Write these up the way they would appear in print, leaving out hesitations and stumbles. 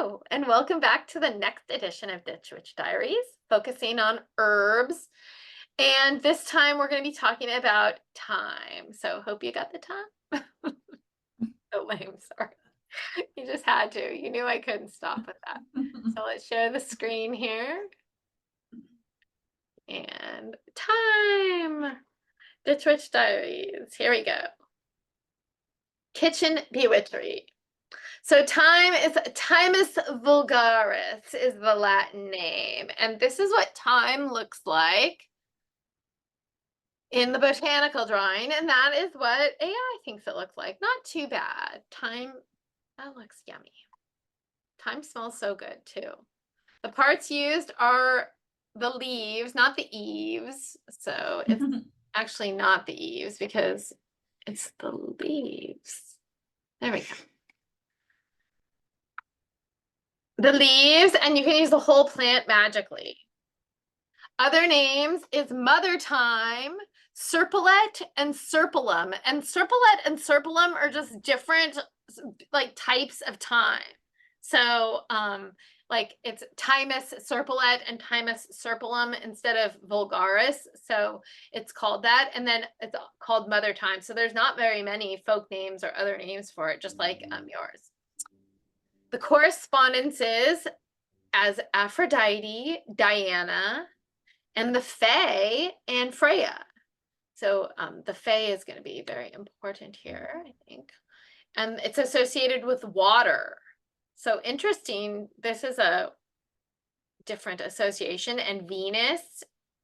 Hello, and welcome back to the next edition of Witch Diaries, focusing on herbs. And this time we're going to be talking about thyme. So hope you got the thyme. So lame, sorry. You just had to. You knew I couldn't stop with that. So let's share the screen here. And thyme. Witch Diaries. Here we go. Kitchen Witchery. So Thymus vulgaris is the Latin name, and this is what thyme looks like in the botanical drawing, and that is what AI thinks it looks like. Not too bad. Thyme, that looks yummy. Thyme smells so good too. The parts used are the leaves, not the eaves. So it's actually not the eaves because it's the leaves. There we go. The leaves, and you can use the whole plant magically. Other names is mother thyme, serpulette, and serpulum. And serpulette and serpulum are just different like types of thyme. So like it's Thymus serpulette and Thymus serpulum instead of vulgaris. So it's called that. And then it's called mother thyme. So there's not very many folk names or other names for it, just like yours. The correspondences as Aphrodite, Diana, and the Fae and Freya. So the Fae is going to be very important here, I think. And it's associated with water. So interesting, this is a different association, and Venus,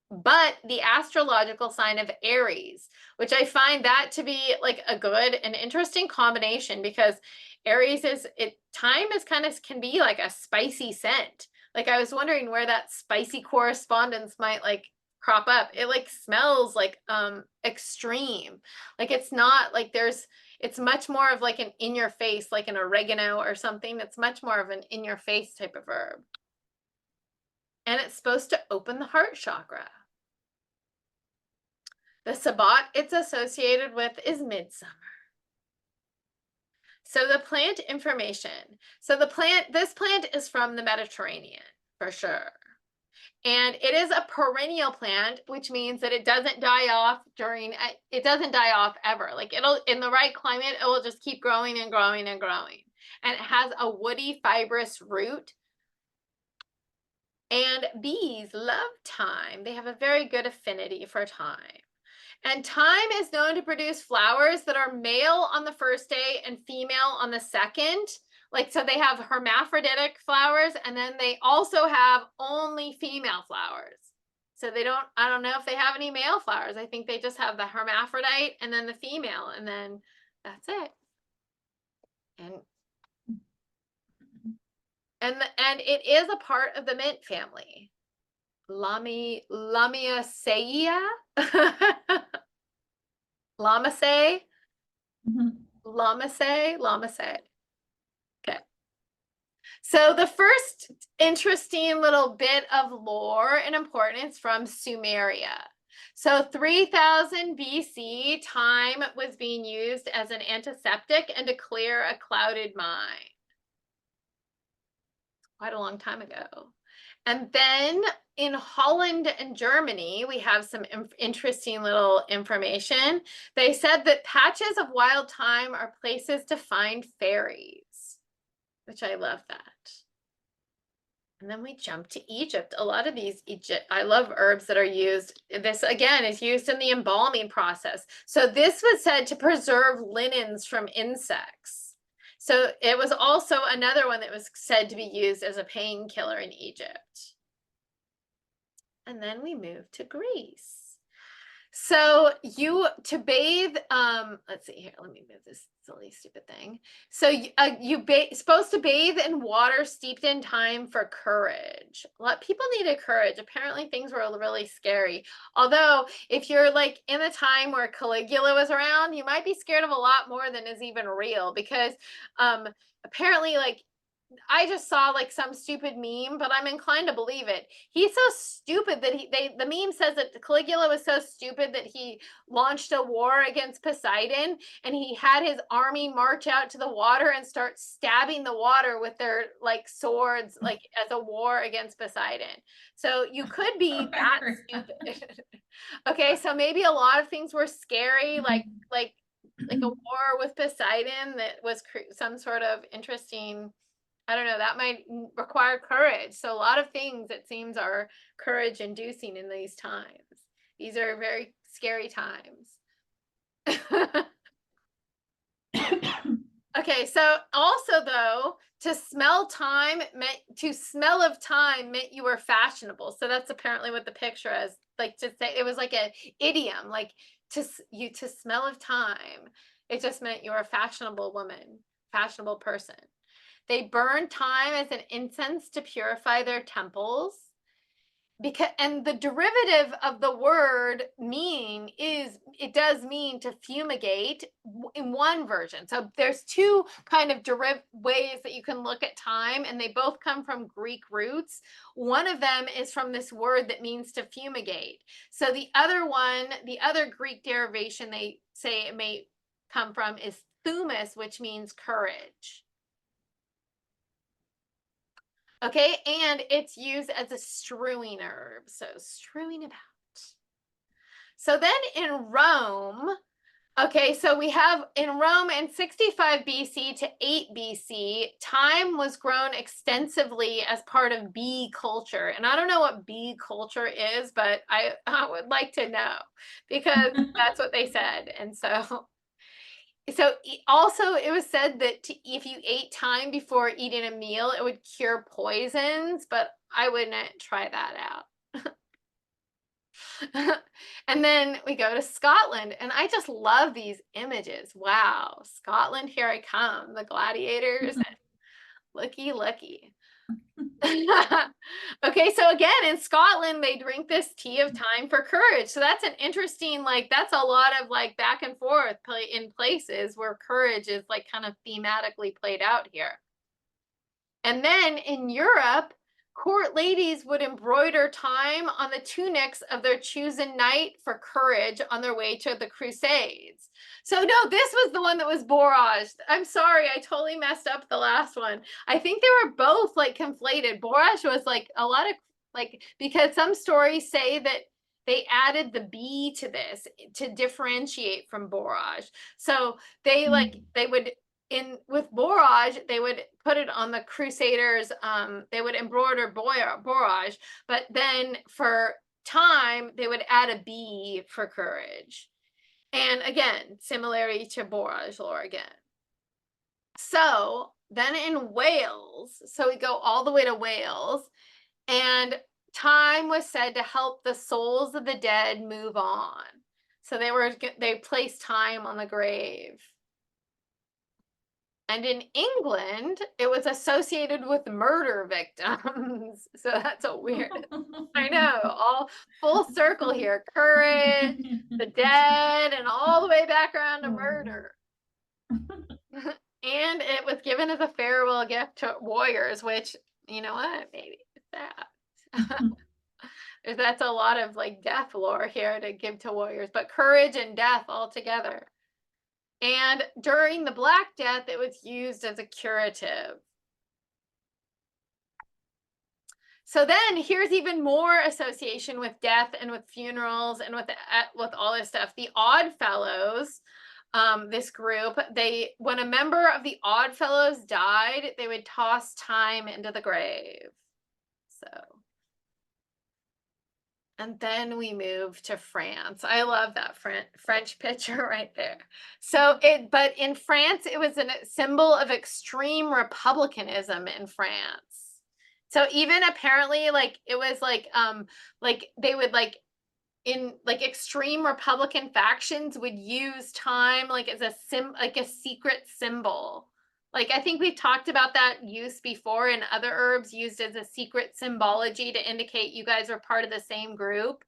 but the astrological sign of Aries, which I find that to be like a good and interesting combination because Aries thyme is kind of can be like a spicy scent. Like I was wondering where that spicy correspondence might like crop up. It like smells like extreme. Like it's not like it's much more of like an in your face, like an oregano or something. It's much more of an in your face type of herb. And it's supposed to open the heart chakra. The sabbat it's associated with is midsummer. So the plant information. So this plant is from the Mediterranean for sure. And it is a perennial plant, which means that it doesn't die off it doesn't die off ever. Like in the right climate, it will just keep growing and growing and growing. And it has a woody fibrous root. And bees love thyme. They have a very good affinity for thyme. And thyme is known to produce flowers that are male on the first day and female on the second. Like, so they have hermaphroditic flowers, and then they also have only female flowers. So I don't know if they have any male flowers. I think they just have the hermaphrodite and then the female, and then that's it. And it is a part of the mint family. Lamiaceae. Lamiaceae. Lamiaceae. Okay. So the first interesting little bit of lore and importance from Sumeria. So 3000 BC, thyme was being used as an antiseptic and to clear a clouded mind. Quite a long time ago. And then in Holland and Germany, we have some interesting little information. They said that patches of wild thyme are places to find fairies, which I love that. And then we jump to Egypt. A lot of these I love herbs that are used. This again is used in the embalming process. So this was said to preserve linens from insects. So it was also another one that was said to be used as a painkiller in Egypt. And then we move to Greece. So to bathe, let's see here, let me move this silly stupid thing. So supposed to bathe in water steeped in thyme for courage. A lot of people needed courage. Apparently things were really scary. Although if you're like in a time where Caligula was around, you might be scared of a lot more than is even real because apparently like I just saw like some stupid meme, but I'm inclined to believe it. He's so stupid that the meme says that Caligula was so stupid that he launched a war against Poseidon, and he had his army march out to the water and start stabbing the water with their like swords, like as a war against Poseidon. So you could be that stupid. Okay, so maybe a lot of things were scary, like a war with Poseidon that was some sort of interesting. I don't know, that might require courage. So a lot of things, it seems, are courage inducing in these times. These are very scary times. Okay, so also though, to smell thyme of thyme meant you were fashionable. So that's apparently what the picture is. Like, to say, it was like an idiom, like to smell of thyme. It just meant you were a fashionable woman, fashionable person. They burned thyme as an incense to purify their temples. And the derivative of the word mean is, it does mean to fumigate in one version. So there's two kind of ways that you can look at thyme, and they both come from Greek roots. One of them is from this word that means to fumigate. So the other one, the other Greek derivation they say it may come from is thymos, which means courage. Okay, and it's used as a strewing herb, so strewing about. So then in Rome, okay, so we have in Rome in 65 BC to 8 BC, thyme was grown extensively as part of bee culture. And I don't know what bee culture is, but I would like to know, because that's what they said. And so also it was said that if you ate thyme before eating a meal, it would cure poisons, but I wouldn't try that out. And then we go to Scotland, and I just love these images. Wow, Scotland, here I come, the gladiators, and looky. Okay, so again, in Scotland, they drink this tea of thyme for courage. So that's an interesting, like, that's a lot of like back and forth in places where courage is like kind of thematically played out here. And then in Europe, court ladies would embroider thyme on the tunics of their chosen knight for courage on their way to the Crusades. So no, this was the one that was borage. I'm sorry, I totally messed up the last one. I think they were both like conflated. Borage was like a lot of like, because some stories say that they added the bee to this to differentiate from borage. So they they would, with borage, they would put it on the Crusaders. They would embroider borage, but then for thyme, they would add a bee for courage. And again, similarity to borage lore again. So then in Wales, so we go all the way to Wales, and thyme was said to help the souls of the dead move on. So they placed thyme on the grave. And in England, it was associated with murder victims. So that's a weird, I know, all full circle here. Courage, the dead, and all the way back around to murder. And it was given as a farewell gift to warriors, which, you know what, maybe it's that. That's a lot of like death lore here to give to warriors, but courage and death all together. And during the Black Death, it was used as a curative. So then here's even more association with death and with funerals and with all this stuff. The Oddfellows, this group, when a member of the Oddfellows died, they would toss thyme into the grave. So. And then we move to France. I love that French picture right there. So but in France, it was a symbol of extreme republicanism in France. So even apparently, like, it was like they would like, in like extreme Republican factions would use thyme like as a secret symbol. Like, I think we've talked about that use before in other herbs used as a secret symbology to indicate you guys are part of the same group.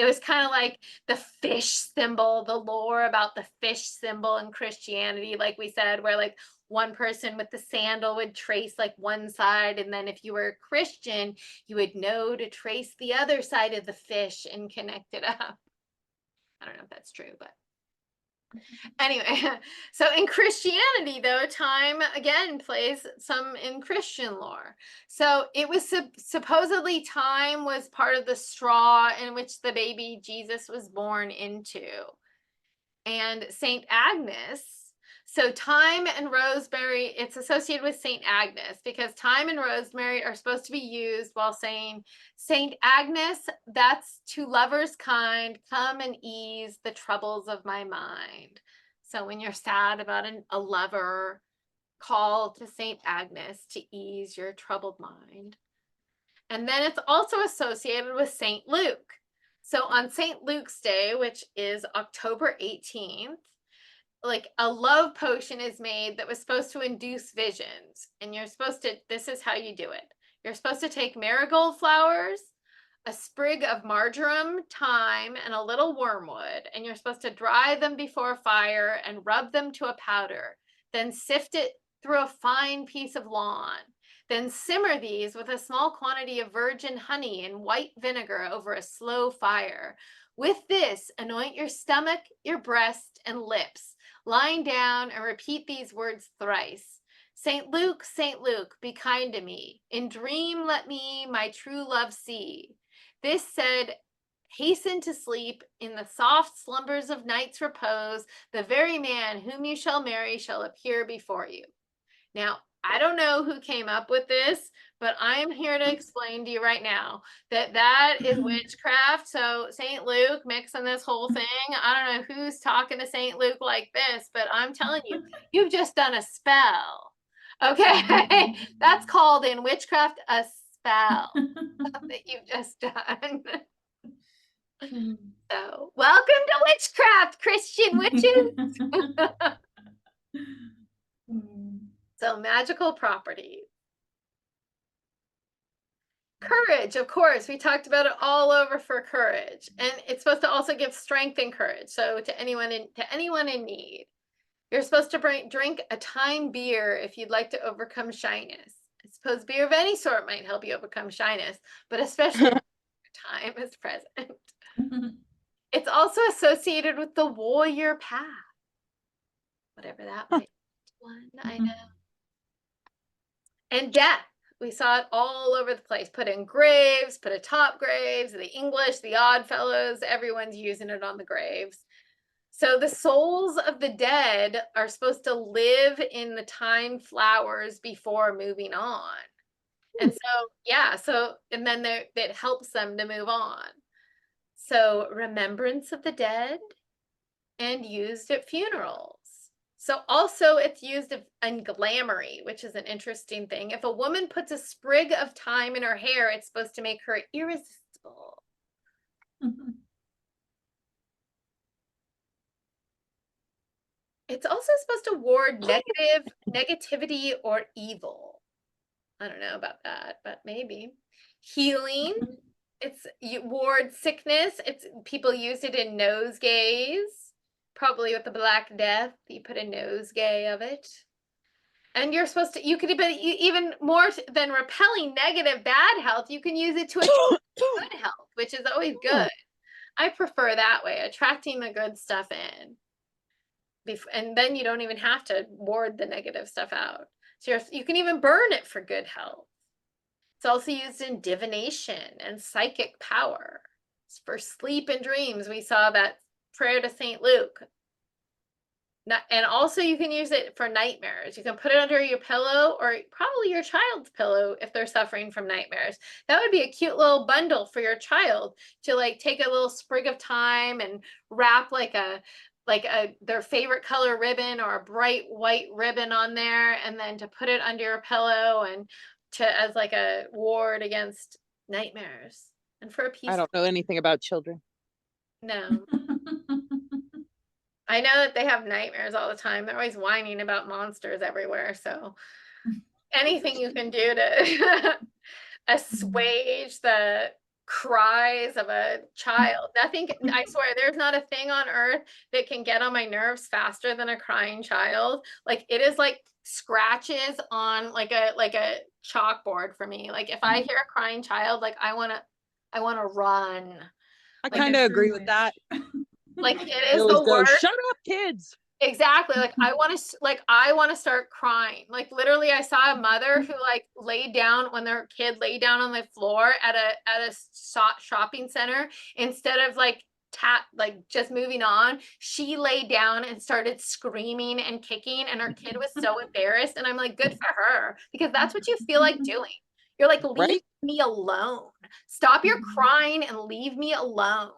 It was kind of like the fish symbol, the lore about the fish symbol in Christianity, like we said, where like one person with the sandal would trace like one side, and then if you were a Christian, you would know to trace the other side of the fish and connect it up. I don't know if that's true, but anyway, so in Christianity, though, time again plays some in Christian lore. So it was supposedly time was part of the straw in which the baby Jesus was born into. And Saint Agnes, so thyme and rosemary, it's associated with Saint Agnes because thyme and rosemary are supposed to be used while saying, Saint Agnes, that's to lovers kind, come and ease the troubles of my mind. So when you're sad about a lover, call to Saint Agnes to ease your troubled mind. And then it's also associated with Saint Luke. So on Saint Luke's Day, which is October 18th, like a love potion is made that was supposed to induce visions. And you're supposed to, this is how you do it. You're supposed to take marigold flowers, a sprig of marjoram, thyme, and a little wormwood, and you're supposed to dry them before fire and rub them to a powder. Then sift it through a fine piece of lawn. Then simmer these with a small quantity of virgin honey and white vinegar over a slow fire. With this, anoint your stomach, your breast, and lips. Lying down and repeat these words thrice. Saint Luke, be kind to me. In dream let me my true love see. This said, hasten to sleep in the soft slumbers of night's repose. The very man whom you shall marry shall appear before you. Now, I don't know who came up with this, but I'm here to explain to you right now that that is witchcraft. So St. Luke mixing this whole thing. I don't know who's talking to St. Luke like this, but I'm telling you, you've just done a spell. Okay, that's called in witchcraft a spell that you've just done. So welcome to witchcraft, Christian witches. So magical properties. Courage, of course, we talked about it all over for courage, and it's supposed to also give strength and courage. So to anyone in need, you're supposed to drink a thyme beer if you'd like to overcome shyness. I suppose beer of any sort might help you overcome shyness, but especially time is present. It's also associated with the warrior path, whatever that might be. One, I know. And death. We saw it all over the place. Put in graves, put atop graves, the English, the Odd Fellows, everyone's using it on the graves. So the souls of the dead are supposed to live in the thyme flowers before moving on. And so, yeah, and then it helps them to move on. So remembrance of the dead and used at funerals. So also it's used in glamoury, which is an interesting thing. If a woman puts a sprig of thyme in her hair, it's supposed to make her irresistible. It's also supposed to ward negativity or evil. I don't know about that, but maybe. Healing. You ward sickness. People use it in nosegays. Probably with the Black Death, you put a nosegay of it. And you're supposed to, you could even more than repelling negative bad health, you can use it to attract good health, which is always good. I prefer that way, attracting the good stuff in. And then you don't even have to ward the negative stuff out. So you can even burn it for good health. It's also used in divination and psychic power. For sleep and dreams, we saw that prayer to St. Luke. And also you can use it for nightmares. You can put it under your pillow or probably your child's pillow if they're suffering from nightmares. That would be a cute little bundle for your child to like take a little sprig of thyme and wrap like their favorite color ribbon or a bright white ribbon on there, and then to put it under your pillow and as like a ward against nightmares and for a peace. I don't know anything about children. No. I know that they have nightmares all the time. They're always whining about monsters everywhere. So anything you can do to assuage the cries of a child. Nothing, I swear, there's not a thing on earth that can get on my nerves faster than a crying child. Like it is like scratches on like a chalkboard for me. Like if I hear a crying child, like I wanna run. I Like kind of agree with that. like it I is always the go, worst. shut up, kids. Exactly. Like I want to start crying. Like literally I saw a mother who like laid down when their kid laid down on the floor at a shopping center instead of like just moving on. She laid down and started screaming and kicking and her kid was so embarrassed and I'm like good for her because that's what you feel like doing. You're like leave Right? me alone. Stop your crying and leave me alone.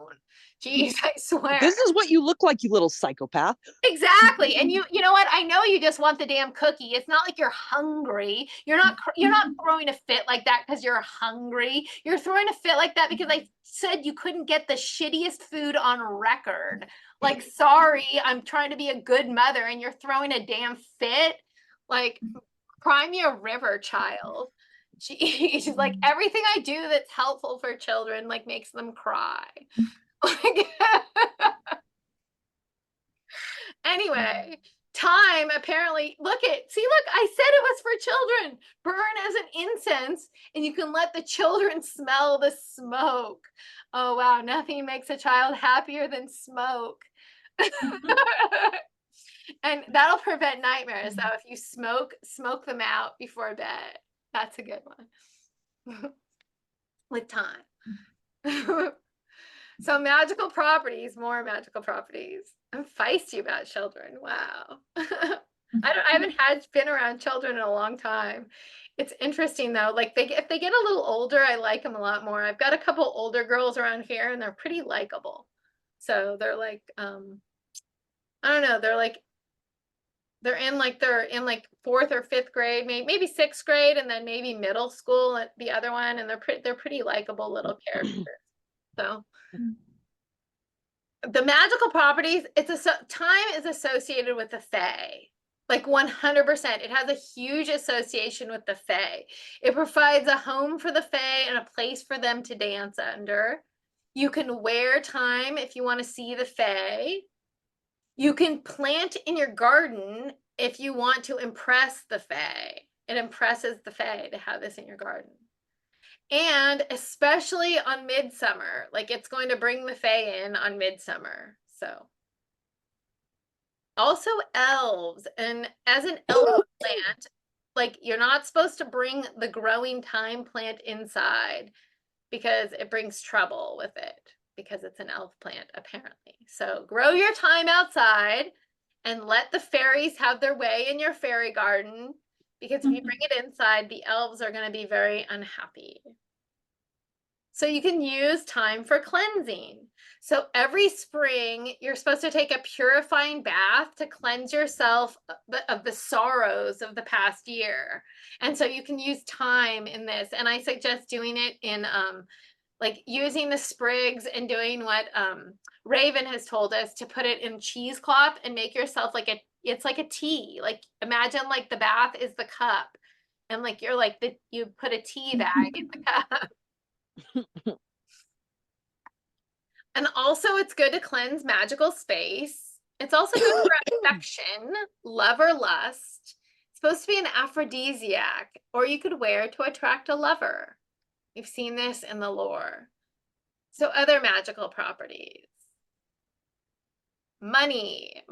Jeez, I swear. This is what you look like, you little psychopath. Exactly. And you know what? I know you just want the damn cookie. It's not like you're hungry. You're not throwing a fit like that because you're hungry. You're throwing a fit like that because I said you couldn't get the shittiest food on record. Like, sorry, I'm trying to be a good mother and you're throwing a damn fit. Like, cry me a river, child. She's like everything I do that's helpful for children like makes them cry. Like anyway, thyme apparently, look, I said it was for children. Burn as an incense, and you can let the children smell the smoke. Oh, wow. Nothing makes a child happier than smoke. And that'll prevent nightmares. So if you smoke them out before bed. That's a good one. With thyme. So magical properties, more magical properties. I'm feisty about children. Wow. I haven't been around children in a long time. It's interesting though. Like if they get a little older, I like them a lot more. I've got a couple older girls around here and they're pretty likable. So they're like, I don't know, they're in like fourth or fifth grade, maybe sixth grade, and then maybe middle school at the other one, and they're pretty likable little characters. So the magical properties, thyme is associated with the fae, like 100%. It has a huge association with the fae. It provides a home for the fae and a place for them to dance under. You can wear thyme if you want to see the fae. You can plant in your garden if you want to impress the fae. It impresses the fae to have this in your garden. And especially on midsummer, like it's going to bring the fae in on midsummer. So also elves, and as an elf plant, like you're not supposed to bring the growing thyme plant inside because it brings trouble with it because it's an elf plant apparently. So grow your thyme outside and let the fairies have their way in your fairy garden because if you bring it inside, the elves are going to be very unhappy. So you can use thyme for cleansing. So every spring, you're supposed to take a purifying bath to cleanse yourself of the sorrows of the past year. And so you can use thyme in this. And I suggest doing it in like using the sprigs and doing what Raven has told us to put it in cheesecloth and make yourself like it's like a tea. Like imagine like the bath is the cup and like you're like you put a tea bag in the cup. And also it's good to cleanse magical space. It's also good for affection, love or lust. It's supposed to be an aphrodisiac, or you could wear to attract a lover. We've seen this in the lore. So other magical properties. Money.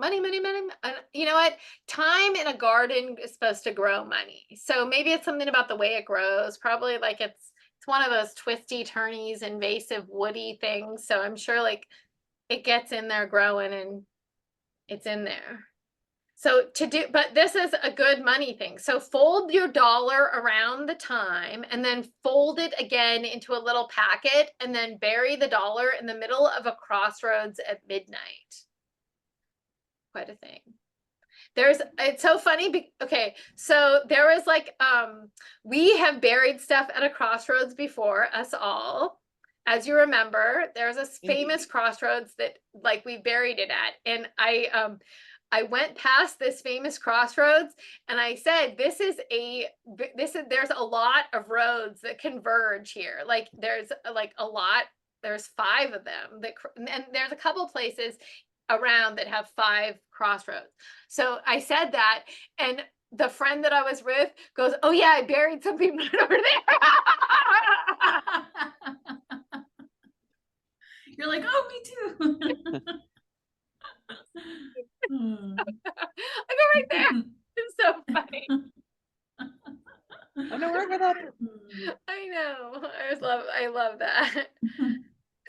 You know what? Thyme in a garden is supposed to grow money. So maybe it's something about the way it grows. Probably like it's one of those twisty, turnies, invasive, woody things. So I'm sure it gets in there growing and it's in there. So but this is a good money thing. So fold your dollar around the thyme and then fold it again into a little packet and then bury the dollar in the middle of a crossroads at midnight. Quite a thing. It's so funny. Okay, so there was we have buried stuff at a crossroads before, us all. As you remember, there's a famous crossroads that we buried it at. And I went past this famous crossroads and I said, there's a lot of roads that converge here. Like there's like a lot, there's 5 of them and there's a couple places around that have 5 crossroads. So I said that, and the friend that I was with goes, "Oh yeah, I buried something right over there." You're like, oh, me too. I go right there. It's so funny. I know where I got that. I know. I love that.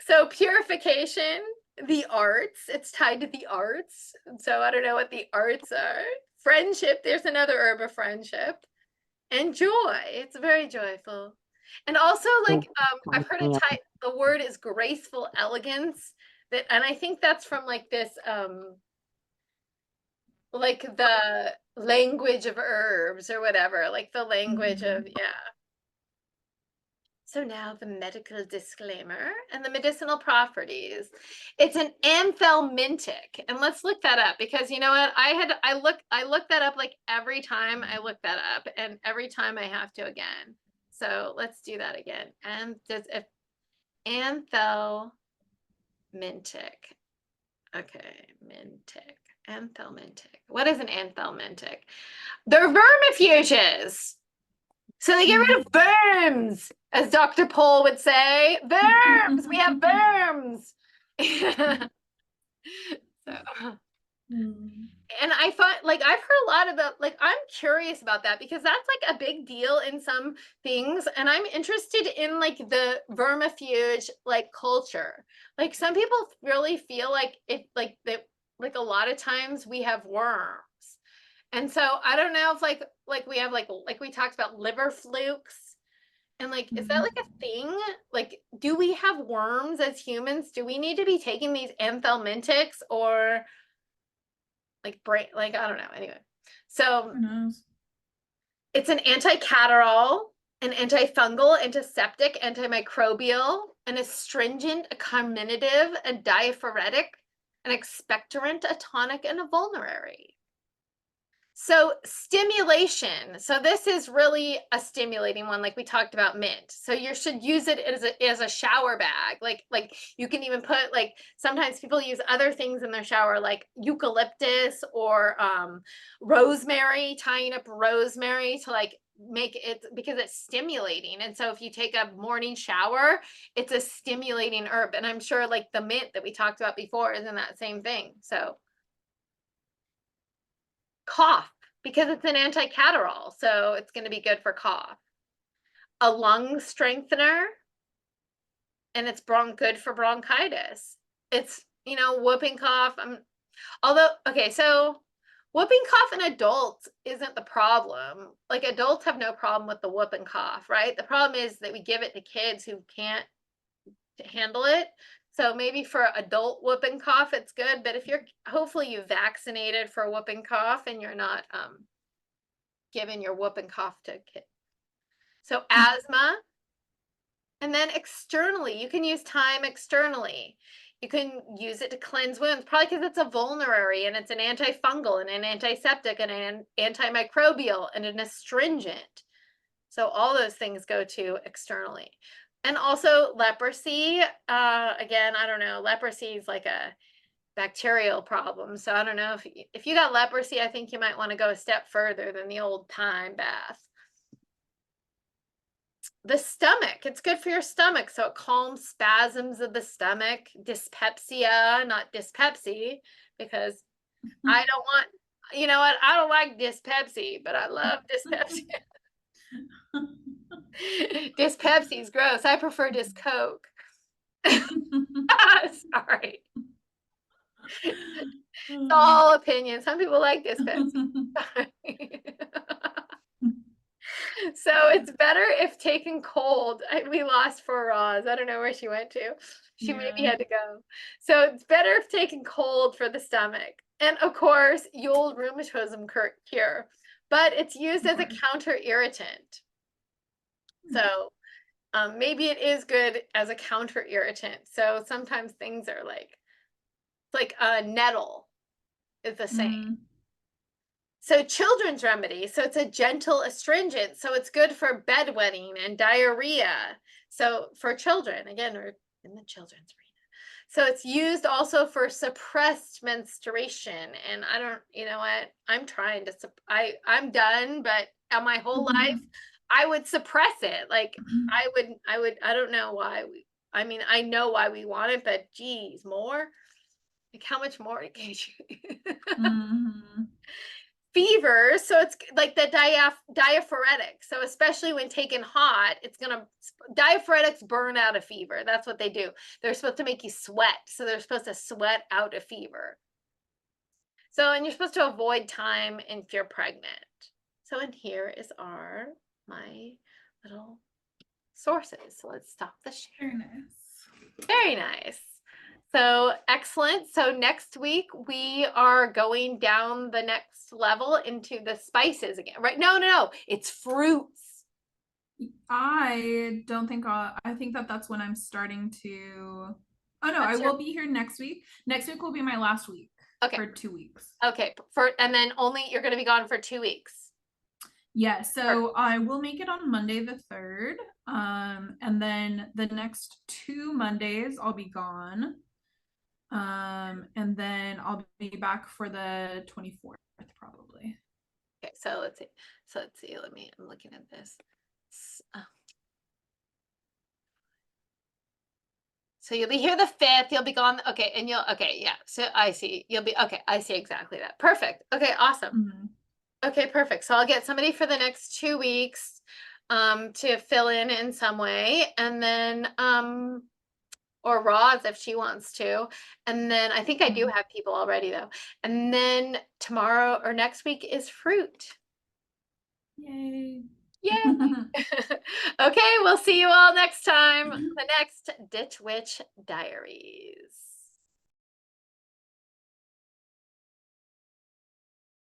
So purification, the arts, it's tied to the arts. So I don't know what the arts are. Friendship, there's another herb of friendship. And joy, it's very joyful. And also like I've heard the word is graceful elegance, that, and I think that's from like this like the language of herbs or whatever, like the language of, yeah. So now the medical disclaimer and the medicinal properties. It's an anthelmintic, and let's look that up, because you know what? I look that up like every time I look that up, and every time I have to again. So let's do that again. And does if anthelmintic. Okay, mintic. Anthelmintic. What is an anthelmintic? They're vermifuges. So they get rid of worms, as Dr. Pohl would say. Worms! We have worms! So, and I thought, like, I've heard a lot of the, like, I'm curious about that, because that's like a big deal in some things. And I'm interested in like the vermifuge, like, culture. Like some people really feel like it, like that, like a lot of times we have worms. And so I don't know if like we have like we talked about liver flukes, and like, is that like a thing? Like, do we have worms as humans? Do we need to be taking these anthelmintics, or like like, I don't know. Anyway, so Who knows? it's an anti-catarrhal, an antifungal, antiseptic, antimicrobial, an astringent, a carminative, a diaphoretic, an expectorant, a tonic, and a vulnerary. So stimulation. So this is really a stimulating one, like we talked about mint. So you should use it as a shower bag. Like you can even put, like, sometimes people use other things in their shower, like eucalyptus or rosemary, tying up rosemary to like make it, because it's stimulating. And so if you take a morning shower, it's a stimulating herb. And I'm sure like the mint that we talked about before is in that same thing. So cough, because it's an anti-catarrhal, so it's going to be good for cough. A lung strengthener, and it's good for bronchitis. It's, you know, whooping cough. Although, okay, so whooping cough in adults isn't the problem. Like adults have no problem with the whooping cough, right? The problem is that we give it to kids who can't handle it. So maybe for adult whooping cough, it's good. But if you're, hopefully you vaccinated for whooping cough and you're not giving your whooping cough to kids. So asthma. And then externally, you can use thyme externally. You can use it to cleanse wounds, probably because it's a vulnerary and it's an antifungal and an antiseptic and an antimicrobial and an astringent. So all those things go to externally. And also leprosy, again, I don't know, leprosy is like a bacterial problem. So I don't know, if you got leprosy, I think you might want to go a step further than the old thyme bath. The stomach, it's good for your stomach. So it calms spasms of the stomach. Dyspepsia, not dyspepsy, because I don't want, you know what, I don't like dyspepsy, but I love dyspepsia. Dyspepsy is gross. I prefer Coke. Sorry. It's all opinion. Some people like dyspepsy. So it's better if taken cold. We lost for Roz. I don't know where she went to. She maybe had to go. So it's better if taken cold for the stomach. And of course, Yule rheumatism cure. But it's used as a counter irritant. So maybe it is good as a counter irritant. So sometimes things are like, it's like nettle. is the same. Mm. So children's remedy. So it's a gentle astringent. So it's good for bedwetting and diarrhea. So for children, again, we're in the children's arena. So it's used also for suppressed menstruation. And I don't, you know what? I'm trying to, I'm done, but my whole life, I would suppress it. Like I don't know why I mean, I know why we want it, but geez, more? Like how much more can you? Mhm. Fever, so it's like the diaphoretic. So especially when taken hot, it's gonna diaphoretics burn out a fever. That's what they do. They're supposed to make you sweat, so they're supposed to sweat out a fever. So, and you're supposed to avoid thyme if you're pregnant. So, in here is my little sources. So let's stop the share. Very nice. Very nice. So excellent. So next week we are going down the next level into the spices again, right? No. It's fruits. I don't think I think that's when I'm starting to. Oh no, That's I will be here next week. Next week will be my last week. Okay. For 2 weeks. Okay. And then you're going to be gone for 2 weeks. Yeah, so I will make it on Monday the 3rd. And then the next 2 Mondays I'll be gone. And then I'll be back for the 24th probably. Okay, so let's see. I'm looking at this. So you'll be here the 5th, you'll be gone. Okay, and yeah. So I see. I see exactly that. Perfect. Okay, awesome. Mm-hmm. Okay, perfect. So I'll get somebody for the next 2 weeks to fill in some way, and then or Roz if she wants to. And then I think I do have people already though. And then tomorrow or next week is fruit. Yay. Yay. Okay, we'll see you all next time. The next Ditch Witch Diaries.